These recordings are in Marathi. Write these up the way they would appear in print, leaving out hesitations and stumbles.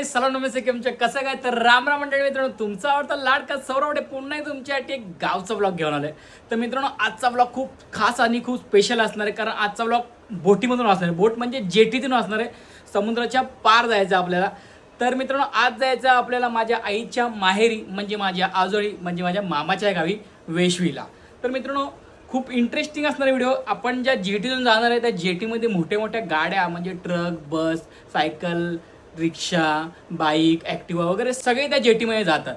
गाईस, सलाम नमस्ते. केमच्या कसं काय तर राम राम मंडळी. मित्रांनो, तुमचा आवडता लाडका सौरवडे पुन्हा तुमच्यासाठी एक गावचा ब्लॉग घेऊन आलोय. तर मित्रांनो, आजचा ब्लॉग खूप खास आणि खूप स्पेशल असणार आहे, कारण आजचा ब्लॉग बोटीमधून असणार आहे. बोट म्हणजे जेटीतून असणार आहे, समुद्राच्या पार जायचं आपल्याला. तर मित्रांनो, आज जायचं आपल्याला माझ्या आईच्या माहेरी, म्हणजे माझ्या आजोळी, म्हणजे माझ्या मामाच्या गावी वेशवीला. तर मित्रांनो, खूप इंटरेस्टिंग असणारा व्हिडिओ. आपण ज्या जेटीतून जाणार आहे त्या जेटीमध्ये मोठ्या मोठ्या गाड्या म्हणजे ट्रक, बस, सायकल, रिक्षा, बाईक, ॲक्टिवा वगैरे सगळे त्या जेटीमध्ये जातात.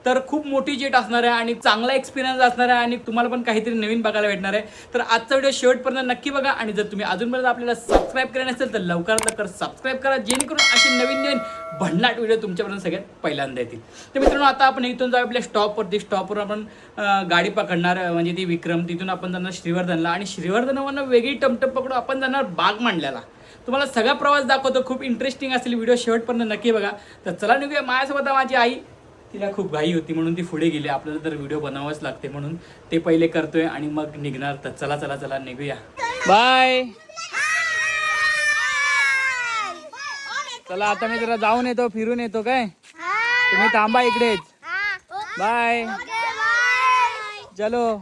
तर खूप मोठी जेट असणार आहे आणि चांगला एक्सपिरियन्स असणार आहे आणि तुम्हाला पण काहीतरी नवीन बघायला भेटणार आहे. तर आजचा व्हिडिओ शेवटपर्यंत नक्की बघा आणि जर तुम्ही अजूनपर्यंत आपल्याला सबस्क्राईब केलं नसेल तर लवकरात लवकर सबस्क्राईब करा, जेणेकरून असे नवीन नवीन भन्नाट व्हिडिओ तुमच्यापर्यंत सगळ्यात पहिल्यांदा येतील. तर मित्रांनो, आता आपण इथून जाऊ आपल्या स्टॉपवरती. स्टॉपवर आपण गाडी पकडणार, म्हणजे ती विक्रम. तिथून आपण जाणार श्रीवर्धनला आणि श्रीवर्धनवरनं वेगळी टमटम पकडून आपण जाणार बागमांडल्याला. तुम्हाला सगळा प्रवास दाखवतो, खूप इंटरेस्टिंग असेल व्हिडिओ, शेवटपर्यंत नक्की बघा. तर चला निघूया. माझ्यासोबत माझी आई, तिला खूप घाई होती म्हणून ती पुढे गेली. आपल्याला तर व्हिडिओ बनवावंच लागते म्हणून ते पहिले करतोय आणि मग निघणार. तर चला चला चला निघूया. बाय. चला आता मी जरा जाऊन येतो, फिरून येतो. काय तुम्ही थांबा इकडेच. बाय. चलो.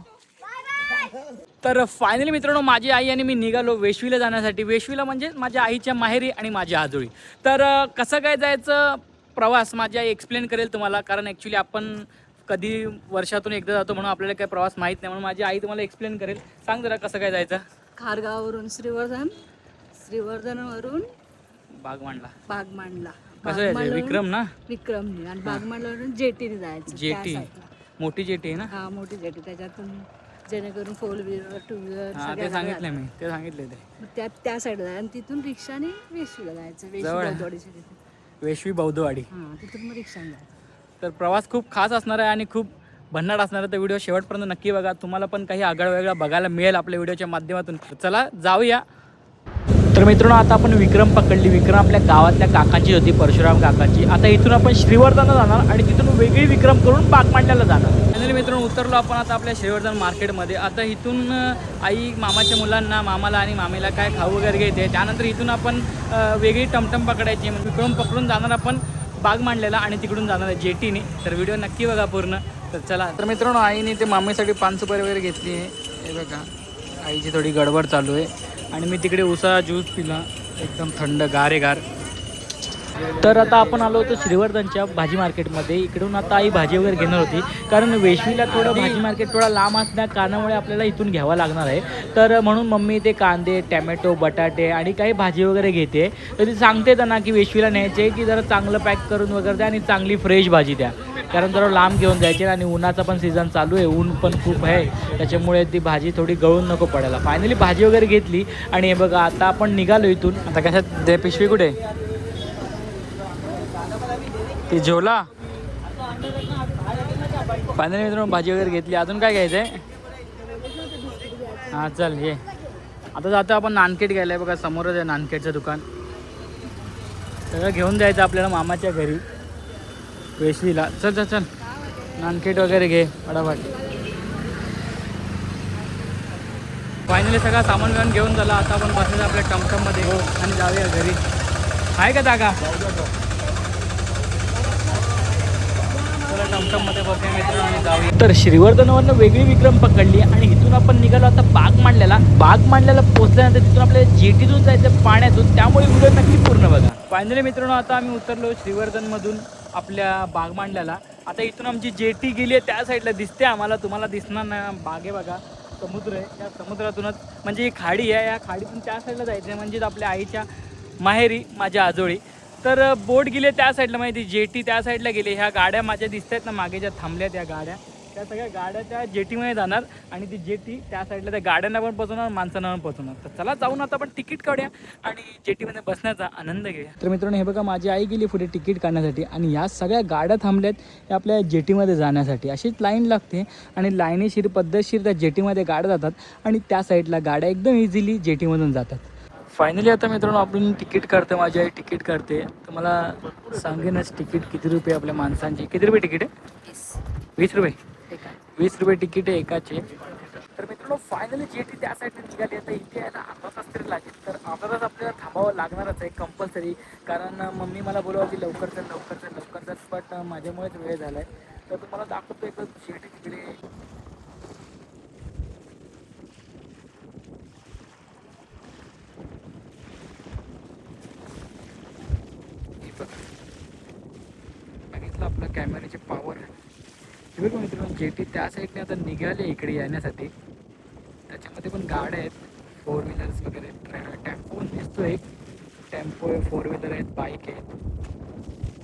तर फायनली मित्रांनो, माझी आई आणि मी निघालो वेशवीला जाण्यासाठी. वेशवीला म्हणजे माझ्या आईच्या माहेरी आणि माझ्या आजोळी. तर कसं काय जायचं प्रवास माझी आई एक्सप्लेन करेल तुम्हाला, कारण ॲक्च्युली आपण कधी वर्षातून एकदा जातो म्हणून आपल्याला काय प्रवास माहीत नाही, म्हणून माझी आई तुम्हाला एक्सप्लेन करेल. सांग जरा कसं काय जायचं. खारगाववरून श्रीवर्धनवरून बागमांडला कसं जायचं. विक्रम ना. विक्रमने आणि बागमांडलावरून जेटीने जायचं. जेटी मोठी जेटी आहे ना. हा, मोठी जेटी. त्याच्यातून जेणेकरून 4 व्हीलर 2 व्हीलर ते सांगितलं मी, ते सांगितले ते. त्या साईडला जायचं आणि तिथून रिक्षाने वेशवीला जायचं. वेशवी बौद्धवाडी. हां, तिथून मग रिक्षाने जायचं. तर प्रवास खूप खास असणार आहे आणि खूप भन्नाट असणार आहे. तर व्हिडिओ शेवटपर्यंत नक्की बघा, तुम्हाला पण काही आगळा वेगळा बघायला मिळेल आपल्या व्हिडिओच्या माध्यमातून. चला जाऊया. तर मित्रांनो, आता आपण विक्रम पकडली. विक्रम आपल्या गावातल्या काकांची होती, परशुराम काकांची. आता इथून आपण श्रीवर्धनला जाणार आणि तिथून वेगळी विक्रम करून बागमांडल्याला जाणार. फायनली मित्रांनो, उतरलो आपण आता आपल्या श्रीवर्धन मार्केटमध्ये. आता इथून आई मामाच्या मुलांना, मामाला आणि मामीला काय खाऊ वगैरे घेते. त्यानंतर इथून आपण वेगळी टमटम पकडायची, म्हणजे विक्रम पकडून जाणार आपण बागमांडल्याला आणि तिकडून जाणार आहे जेटीने. तर व्हिडिओ नक्की बघा पूर्ण. तर चला. तर मित्रांनो, आईने ते मामीसाठी 5 सुपारी वगैरे घेतली आहे. हे बघा, आईची थोडी गडबड चालू आहे आणि मी तिकडे उसा ज्यूस पिला, एकदम थंड गारेगार. तर आता आपण आलो होतो श्रीवर्धनच्या भाजी मार्केटमध्ये. इकडून आता आई भाजी वगैरे घेणार होती, कारण वेशवीला थोडं भाजी मार्केट थोडा लांब असल्या कारणामुळे आपल्याला इथून घ्यावं लागणार आहे. तर म्हणून मम्मी ते कांदे, टॅमॅटो, बटाटे आणि काही भाजी वगैरे घेते. तर ती सांगते त्यांना की वेशवीला न्यायचे की जरा चांगलं पॅक करून वगैरे द्या आणि चांगली फ्रेश भाजी द्या, कारण जरा लांब घेऊन जायचे आणि उन्हाचा पण सीझन चालू आहे, ऊन पण खूप आहे, त्याच्यामुळे ती भाजी थोडी गळून नको पडायला. फायनली भाजी वगैरे घेतली आणि हे बघा आता आपण निघालो इथून. आता कशात दे पिशवी कुठे ती झोला. फायनली मित्रांनो, भाजी वगैरे घेतली. अजून काय घ्यायचं आहे. हां चल ये. आता जातो आपण नानकेट घ्यायला आहे. बघा समोरच आहे नानकेटचं दुकान. सगळं घेऊन जायचं आपल्याला मामाच्या घरी वेशवीला. चल चल चल, नानकेट वगैरे घे फटाफट. फायनली सगळं सामान घेऊन झालं. आता आपण बसायचं आपल्या टमटममध्ये आणि जाऊया घरी. आहे का जागा. टमटममध्ये बसूया मित्र आणि जाऊया. तर श्रीवर्धनवरनं वेगळी विक्रम पकडली आणि इथून आपण निघालो आता बागमांडल्याला. बागमांडल्याला पोहोचल्यानंतर तिथून आपल्याला जेटीतून जायचं पाण्यातून, त्यामुळे व्हिडिओ नक्की पूर्ण बघा. फायनली मित्रांनो, आता आम्ही उतरलो श्रीवर्धनमधून आपल्या बागमांडल्याला. आता इथून आमची जेटी गेली आहे, त्या साईडला दिसते आम्हाला, तुम्हाला दिसणार नाही. बागे बघा, समुद्र आहे. त्या समुद्रातूनच म्हणजे ही खाडी आहे, या खाडीतून त्या साईडला जायचं आहे, म्हणजेच आपल्या आईच्या माहेरी माझ्या आजोळी. तर बोट गेले त्या साईडला, माहिती जेटी त्या साईडला गेली. ह्या गाड्या माझ्या दिसत आहेत ना मागे, ज्या थांबल्या त्या गाड्या, त्या सगळ्या गाड्या त्या जेटीमध्ये जाणार आणि ती जेटी त्या साईडला त्या गाड्यांना पण पोचवणार, माणसांना पण पोचवणार. तर चला जाऊन आता आपण तिकीट काढूया आणि जेटीमध्ये बसण्याचा आनंद घेऊया. तर मित्रांनो, हे बघा माझी आई गेली पुढे तिकीट काढण्यासाठी आणि या सगळ्या गाड्या थांबल्यात हे आपल्या जेटीमध्ये जाण्यासाठी. अशीच लाईन लागते आणि लाईनीशीर पद्धतशीर त्या जेटीमध्ये गाड्या जातात आणि त्या साईडला गाड्या एकदम इझिली जेटीमधून जातात. फायनली आता मित्रांनो, आपण तिकीट काढते. माझी आई तिकीट काढते. तर मला सांगेनच तिकीट किती रुपये आपल्या माणसांची. किती रुपये तिकीट आहे. 20 रुपये. 20 रुपये तिकीट आहे एकाचे. तर मित्रांनो मित्रांनो फायनली जेटी त्या साईडने निघाली आता इथे आहे ना अर्धा तास तरी लागेल. तर अर्धा तास आपल्याला थांबावं लागणारच आहे कंपल्सरी, कारण मम्मी मला बोलवायची लवकर चल बट माझ्यामुळेच वेळ झाला आहे. तर तुम्हाला दाखवतो एक जेटी तिकडे. बघितलं आपलं कॅमेऱ्याचे पॉवर. हे बघा मित्रांनो जेटी त्या साईडने आता निघाले इकडे येण्यासाठी. त्याच्यामध्ये पण गाड्या आहेत, 4 व्हीलर्स वगैरे. टेम्पो दिसतो, एक टेम्पो आहे, 4 व्हीलर आहेत, बाईक आहेत.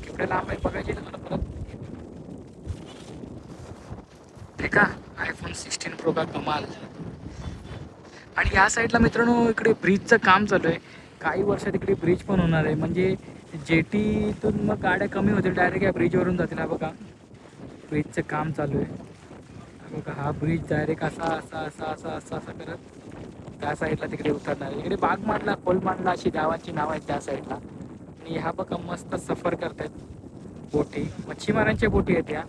केवढ्या लांब आहे बघायची ना मला परत. ते का iPhone 16 Pro का कमाल. आणि ह्या साईडला मित्रांनो इकडे ब्रिजचं काम चालू आहे. काही वर्षात इकडे ब्रिज पण होणार आहे, म्हणजे जेटीतून मग गाड्या कमी होतील, डायरेक्ट या ब्रिजवरून जातील. हा बघा ब्रिजचं काम चालू आहे. हा बघा हा ब्रिज डायरेक्ट असा असा असा असा असा असा करत त्या साईडला तिकडे उतरणार आहे. इकडे बागमांडला, कोलमांडला अशी गावांची नावं आहेत त्या साईडला. आणि ह्या बघा मस्त सफर करतायत बोटी, मच्छीमारांच्या बोटी आहेत ह्या.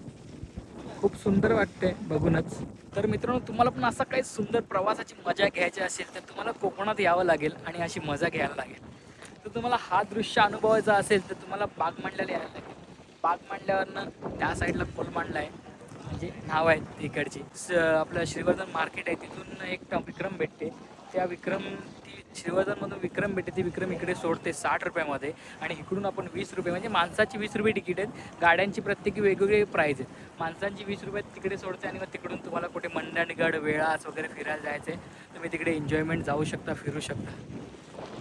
खूप सुंदर वाटते बघूनच. तर मित्रांनो तुम्हाला पण असा काही सुंदर प्रवासाची मजा घ्यायची असेल तर तुम्हाला कोकणात यावं लागेल आणि अशी मजा घ्यायला लागेल. तर तुम्हाला हा दृश्य अनुभवायचा असेल तर तुम्हाला बागमांडल्याला यायला लागेल. बागमांडल्यावरनं त्या साईडला कोलमांडला आहे, म्हणजे नाव आहे तिकडची. आपलं श्रीवर्धन मार्केट आहे, तिथून एक विक्रम भेटते. त्या विक्रम ती श्रीवर्धनमधून विक्रम भेटते, ती विक्रम इकडे सोडते 60 रुपयामध्ये. आणि इकडून आपण 20 रुपये, म्हणजे माणसाची 20 रुपये तिकीट आहेत. गाड्यांची प्रत्येकी वेगवेगळे प्राईज आहेत. माणसांची 20 रुपये तिकडे सोडते आणि मग तिकडून तुम्हाला कुठे मंडणगड, वेळास वगैरे फिरायला जायचं आहे, तुम्ही तिकडे एन्जॉयमेंट जाऊ शकता, फिरू शकता.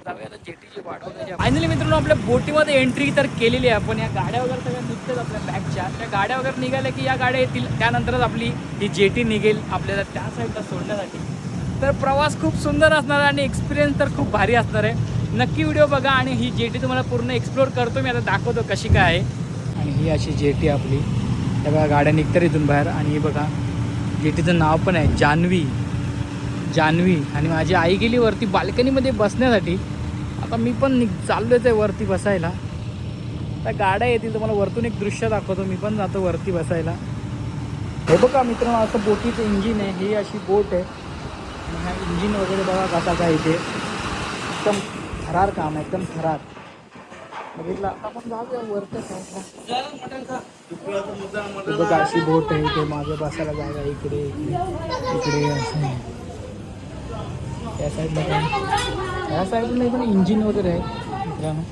जाऊया आता जेटीची वाट बघायची. फायनली मित्रांनो आपल्या बोटीमध्ये एंट्री तर केलेली आहे आपण. या गाड्या वगैरे सगळ्या निघतात आपल्या बॅगच्या. त्या गाड्या वगैरे निघाल्या की या गाड्या येतील, त्यानंतरच आपली ही जेटी निघेल आपल्याला त्या साईडला सोडण्यासाठी. तर प्रवास खूप सुंदर असणार आहे आणि एक्सपिरियन्स तर खूप भारी असणार आहे. नक्की व्हिडिओ बघा आणि ही जेटी तुम्हाला पूर्ण एक्सप्लोर करतो मी, आता दाखवतो कशी काय आहे. आणि ही अशी जेटी आपली. त्या बघा गाड्या निघतात इथून बाहेर. आणि ही बघा जेटीचं नाव पण आहे जान्हवी. आणि माझी आई गेली वरती बाल्कनीमध्ये बसण्यासाठी. आता मी पण चाललोच आहे वरती बसायला. त्या गाड्या येतील, तुम्हाला वरतून एक दृश्य दाखवतो. मी पण जातो वरती बसायला. हे बघा मित्रांनो असं बोटीचं इंजिन आहे. ही अशी बोट आहे आणि ह्या इंजिन वगैरे बघा कसा काय इथे एकदम थरार काम आहे, एकदम थरार. बघितलं आता आपण जाऊया वरच्या साईडला. बघा अशी बोट आहे इथे, मागे बसायला जागा इकडे इकडे असं आहे. त्या साईडला पण, ह्या साईडला पण इंजिन वगैरे आहे मित्रांनो.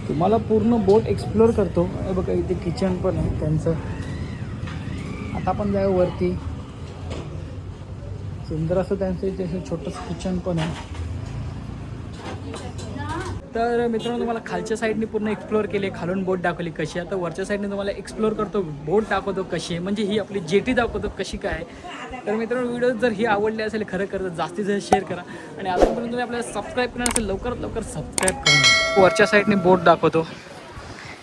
तुम्हाला पूर्ण बोट एक्सप्लोअर करतो. हे बघा इथे किचन पण आहे त्यांचं. आता आपण जाऊ वरती. सुंदर असं त्यांचं इथे असं छोटंसं किचन पण आहे. तर मित्रांनो तुम्हाला खालच्या साईडने पूर्ण एक्सप्लोअर केले, खालून बोट दाखवली कशी. आता वरच्या साईडने तुम्हाला एक्सप्लोअर करतो, बोट दाखवतो कशी आहे, म्हणजे ही आपली जेटी दाखवतो कशी काय. तर मित्रांनो व्हिडिओ जर ही आवडली असेल खरं जास्तीत जास्त शेअर करा. आणि अजूनपर्यंत तुम्ही आपल्याला सबस्क्राईब करणार असेल लवकरात लवकर सबस्क्राईब करा. वरच्या साईडने बोट दाखवतो.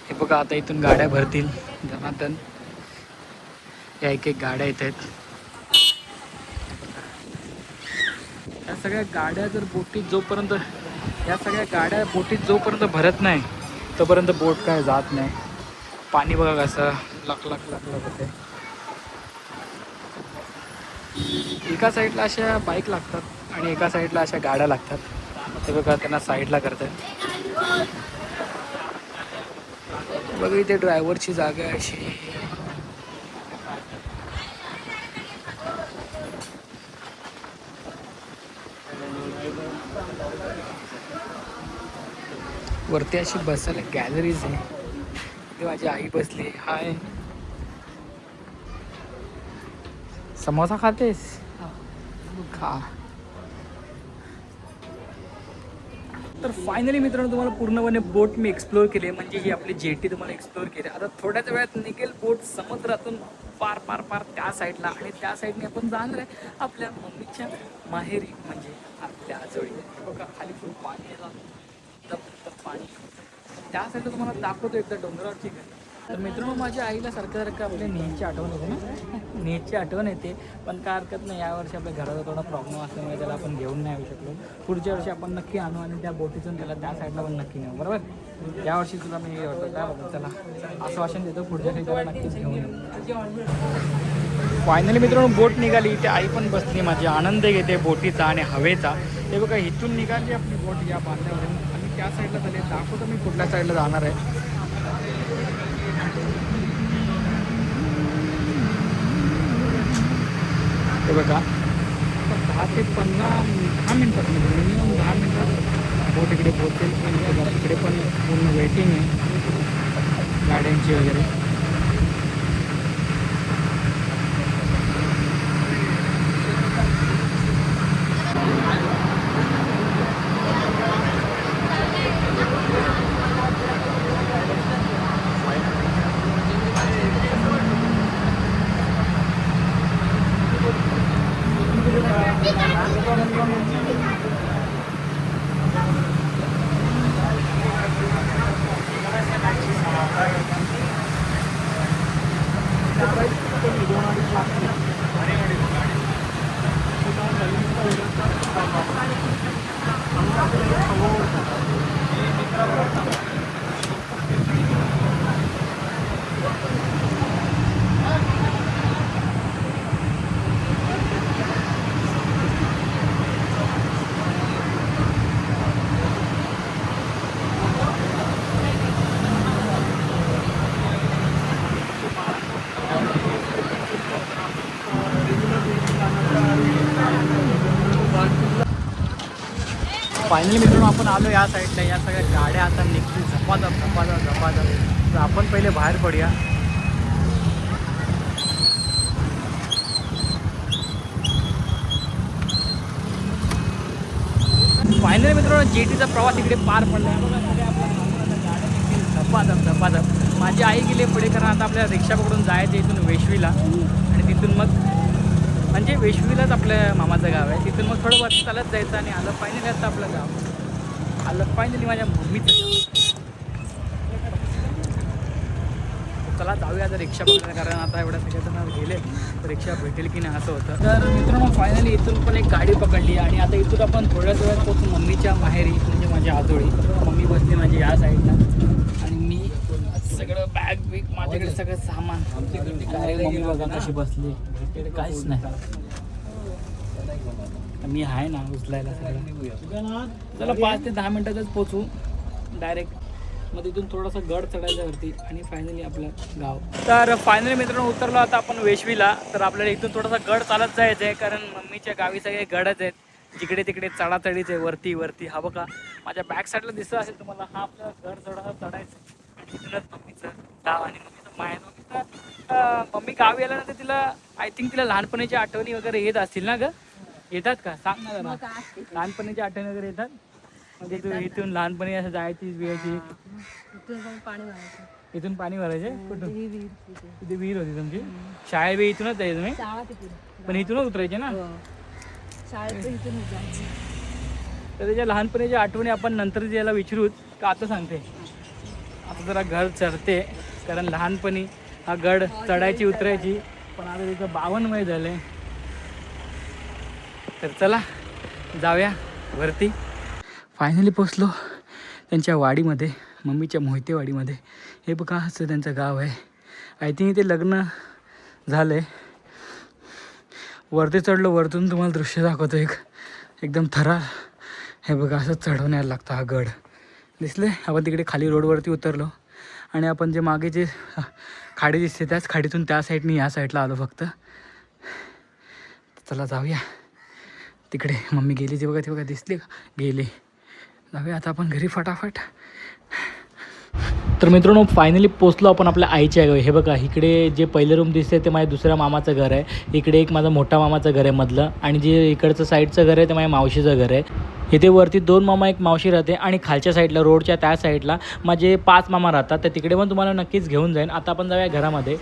हे बघा आता इथून गाड्या भरतील जनातन. या एक गाड्या येत आहेत. या सगळ्या गाड्या जर बोटीत जोपर्यंत, या सगळ्या गाड्या बोटीत जोपर्यंत भरत नाही तोपर्यंत बोट काय जात नाही. पाणी बघा कसं लक होते. एका साईडला अशा बाईक लागतात आणि एका साईडला अशा गाड्या लागतात. ते बघा त्यांना साईडला करतात. बघा इथे ड्रायव्हरची जागा आहे अशी. वरती अशी बसायला गॅलरीज आहे. इथे माझी आई बसली. हाय, समोसा खातेस? खा. तर फायनली मित्रांनो तुम्हाला पूर्णपणे बोट मी एक्सप्लोअर केली, म्हणजे ही आपली जेटी तुम्हाला एक्सप्लोअर केली. आता थोड्याच वेळात निघेल बोट समुद्रातून पार त्या साईडला. आणि त्या साईडने आपण जाणार आहे आपल्या मम्मीच्या माहेरी, म्हणजे आपल्या आजोळी. बघा खाली खूप पाणी आहे, पाणी. त्या साईडला तुम्हाला दाखवतो एकदा डोंगरावरची घर. तर मित्रांनो माझ्या आईला सारखं आपल्या नेहमीची आठवण येते ना, नेहमीची आठवण येते. पण काय हरकत नाही, यावर्षी आपल्या घराचा थोडा प्रॉब्लेम असल्यामुळे त्याला आपण घेऊन नाही येऊ शकलो. पुढच्या वर्षी आपण नक्की आणू आणि त्या बोटीतून त्याला त्या साईडला पण नक्की नेऊ, बरोबर. यावर्षी तुला मी हे वाटतं काय बघा चला असं वाचन देतो पुढच्या काही त्याला नक्कीच घेऊन येऊ. फायनली मित्रांनो बोट निघाली. इथे आई पण बसली माझी, आनंद घेते बोटीचा आणि हवेचा. ते बघा इथून निघाली आपली बोट या बांधावरून आणि त्या साईडला झाले. दाखवतो मी कुठल्या साईडला जाणार आहे. ते बघा 10 ते 10 मिनटात मिनिमम 10 मिनटात बोट इकडे पोहोचेल. इकडे पण पूर्ण वेटिंग आहे गाड्यांची वगैरे. फायनली मित्रांनो आपण आलो या साईडला. या सगळ्या गाड्या आता निघतील झपाझप. तर आपण पहिले बाहेर पडूया. फायनली मित्रांनो जेटीचा प्रवास इकडे पार पडला. झपाझप. माझी आई गेली पुढे कारण आता आपल्याला रिक्षा पकडून जायचं इथून वेशवीला आणि तिथून मग म्हणजे वेशवीलाच आपल्या मामाचं गाव आहे. तिथून मग थोडं वरती चालत जायचं आणि आलं फायनली असतं आपलं गाव. आलं फायनली माझ्या मम्मीचं गाव. चला जाऊया आता रिक्षा पकडण्याला कारण आता एवढ्या सगळ्याजण गेले तर रिक्षा भेटेल की नाही असं होतं. तर मित्रांनो फायनली इथून पण एक गाडी पकडली आणि आता इथून आपण थोड्याच वेळात पोहोचू मम्मीच्या माहेरी म्हणजे माझ्या आजोळी. मम्मी बसली माझी या साईडला आणि मी सगळं बॅग बिग माझ्याकडे सगळं सामान. काय मम्मी बघा कशी बसली, काहीच नाही. मी आहे ना उचलायला सगळं. चला 5 ते 10 मिनटातच पोचू डायरेक्ट. मग तिथून थोडासा गड चढायचा वरती आणि फायनली आपलं गाव. तर फायनली मित्रांनो उतरलो आता आपण वेशवीला. तर आपल्याला इथून थोडासा गड चालत जायचं आहे कारण मम्मीच्या गावी सगळे गडच आहेत. जिकडे तिकडे चढाचढीच आहे वरती. हा बघा माझ्या बॅक साईडला दिसत असेल तुम्हाला. हा आपलं गड चढायचं आणि इथूनच मम्मीचं गाव आणि मम्मीचं माहेर. मम्मी गावी आल्यानंतर तिला आय थिंक तिला लहानपणीच्या आठवणी वगैरे येत असतील ना ग? येतात का सांग ना जरा. लहानपणीच्या आठवणी वगैरे येतात म्हणजे तू इथून लहानपणी असं जायची वेळची. इथून पाणी भरायचे कुठून? तिथे विहीर होती तुमची. शाळेत बी इथूनच जायचं तुम्ही पण इथूनच उतरायचे ना. तर त्याच्या लहानपणीच्या आठवणी आपण नंतर याला विचारूच का आता सांगते. आता जरा घर चढते कारण लहानपणी हा गड चढायची उतरायची पण आता तिथं 52 वय झाले. तर चला जाऊया वरती. फायनली पोचलो त्यांच्या वाडीमध्ये, मम्मीच्या मोहितेवाडीमध्ये. हे बघा असं त्यांचं गाव आहे. आय थिंक इथे लग्न झालं आहे. वरती चढलो, वरतून तुम्हाला दृश्य दाखवतो एकदम थरार. हे बघा असं चढवण्याला लागतं हा गड. दिसले आपण तिकडे खाली रोडवरती उतरलो आणि आपण जे मागे जे खाडी दिसते त्याच खाडीतून त्या साईडनी या साईडला आलो फक्त. चला जाऊया तिकडे. मम्मी गेली ते बघा दिसली का? गेली. जाऊया आता आपण घरी फटाफट. तर मित्रांनो फायनली पोचलो आपण आपल्या आईच्या गावी. हे बघा इकडे जे पहिलं रूम दिसते ते माझ्या दुसऱ्या मामाचं घर आहे. इकडे एक माझा मोठा मामाचं घर आहे मधलं आणि जे इकडचं साईडचं घर आहे ते माझ्या मावशीचं घर आहे. इथे वरती 2 मामा एक मावशी राहते आणि खालच्या साईडला रोडच्या त्या साईडला माझे 5 मामा राहतात. तर तिकडे पण तुम्हाला नक्कीच घेऊन जाईन. आता आपण जाऊया घरामध्ये.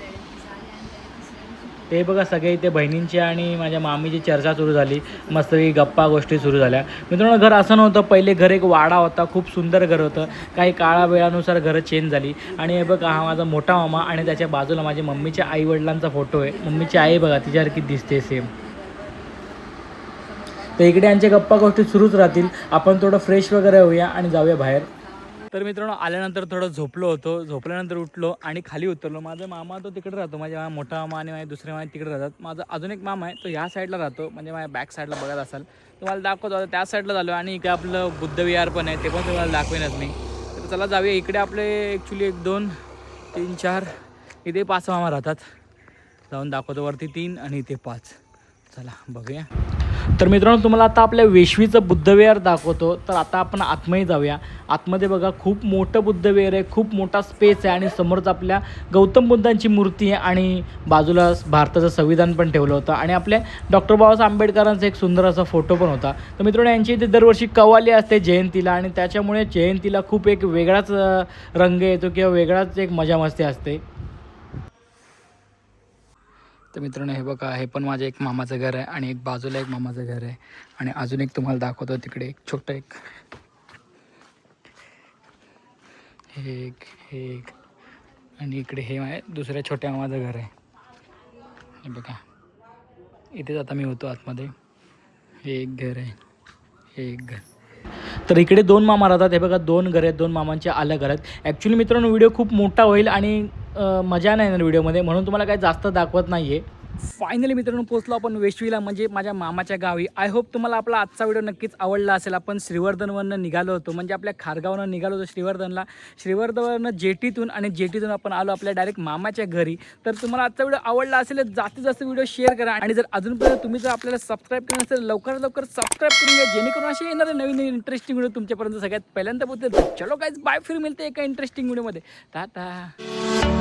ते बघा सगळे इथे बहिणींची आणि माझ्या मामीची चर्चा सुरू झाली. मस्तपैकी गप्पा गोष्टी सुरू झाल्या. मित्रांनो घर असं नव्हतं. पहिले घर एक वाडा होता. खूप सुंदर घर होतं. काही काळावेळानुसार घरं चेंज झाली. आणि हे बघा हा माझा मोठा मामा आणि त्याच्या बाजूला माझ्या मम्मीच्या आईवडिलांचा फोटो आहे. मम्मीची आई बघा तिच्यासारखी दिसते सेम. तर इकडे यांच्या गप्पा गोष्टी सुरूच राहतील. आपण थोडं फ्रेश वगैरे होऊया आणि जाऊया बाहेर. तर मित्रांनो आल्यानंतर थोडं झोपलो होतो, झोपल्यानंतर उठलो आणि खाली उतरलो. माझा मामा तो तिकडे राहतो, माझ्या मोठा मामा आणि माझे दुसरे मामा तिकडे राहतात. माझा अजून एक मामा आहे तो ह्या साईडला राहतो, म्हणजे माझ्या बॅक साईडला बघत असाल तुम्हाला दाखवतो. आता त्या साईडला झालो आणि इकडे आपलं बुद्ध विहार पण आहे, ते पण तुम्हाला दाखवेनच मी. तर चला जाऊया इकडे. आपले ॲक्च्युली 1 2 3 4 इथे 5 मामा राहतात. जाऊन दाखवतो. वरती 3 आणि इथे 5. चला बघूया. तर मित्रांनो तुम्हाला आता आपल्या वेशवीचं बुद्धविहार दाखवतो. तर आता आपण आतमध्ये जाऊया. आतमध्ये बघा खूप मोठं बुद्धविहार आहे, खूप मोठा स्पेस आहे आणि समोरच आपल्या गौतम बुद्धांची मूर्ती आहे आणि बाजूला भारताचं संविधान पण ठेवलं होतं आणि आपल्या डॉक्टर बाबासाहेब आंबेडकरांचा एक सुंदर असा फोटो पण होता. तर मित्रांनो यांची इथे दरवर्षी कव्वाली असते जयंतीला आणि त्याच्यामुळे जयंतीला खूप एक वेगळाच रंग येतो किंवा वेगळाच एक मजा मस्ती असते. तर मित्रांनो हे बघा, हे पण माझं एक मामाचं घर आहे आणि एक बाजूला एक मामाचं घर आहे आणि अजून एक तुम्हाला दाखवतो. तिकडे एक छोटं एक हे आणि इकडे हे आहे दुसऱ्या छोट्या मामाचं घर आहे. हे बघा इथेच आता मी होतो आतमध्ये. हे एक घर आहे, हे एक घर. तर इकडे 2 मामा राहतात. हे बघा 2 घर आहेत, 2 मामांचे अलग घर आहेत. ॲक्च्युली मित्रांनो व्हिडिओ खूप मोठा होईल आणि मजा नाही येणार व्हिडिओमध्ये, म्हणून तुम्हाला काही जास्त दाखवत नाही आहे. फायनली मित्रांनो पोचलो आपण वेशवीला, म्हणजे माझ्या मामाच्या गावी. आय होप तुम्हाला आपला आजचा व्हिडिओ नक्कीच आवडला असेल. आपण श्रीवर्धनवरनं निघालो होतो, म्हणजे आपल्या खारगावनं निघालो होतो श्रीवर्धनला. श्रीवर्धनवरनं जेटीतून आणि जेटीतून आपण आलो आपल्या डायरेक्ट मामाच्या घरी. तर तुम्हाला आजचा व्हिडिओ आवडला असेल जास्तीत जास्त व्हिडिओ शेअर करा आणि जर अजूनपर्यंत तुम्ही जर आपल्याला सबस्क्राईब केलं नसेल लवकरात लवकर सबस्क्राईब करून घ्या, जेणेकरून असे येणारे नवीन इंटरेस्टिंग व्हिडिओ तुमच्यापर्यंत सगळ्यात पहिल्यांदा पोहोचेल. चलो गाईज बाय, फिर मिळते एका इंटरेस्टिंग व्हिडिओमध्ये. टाटा.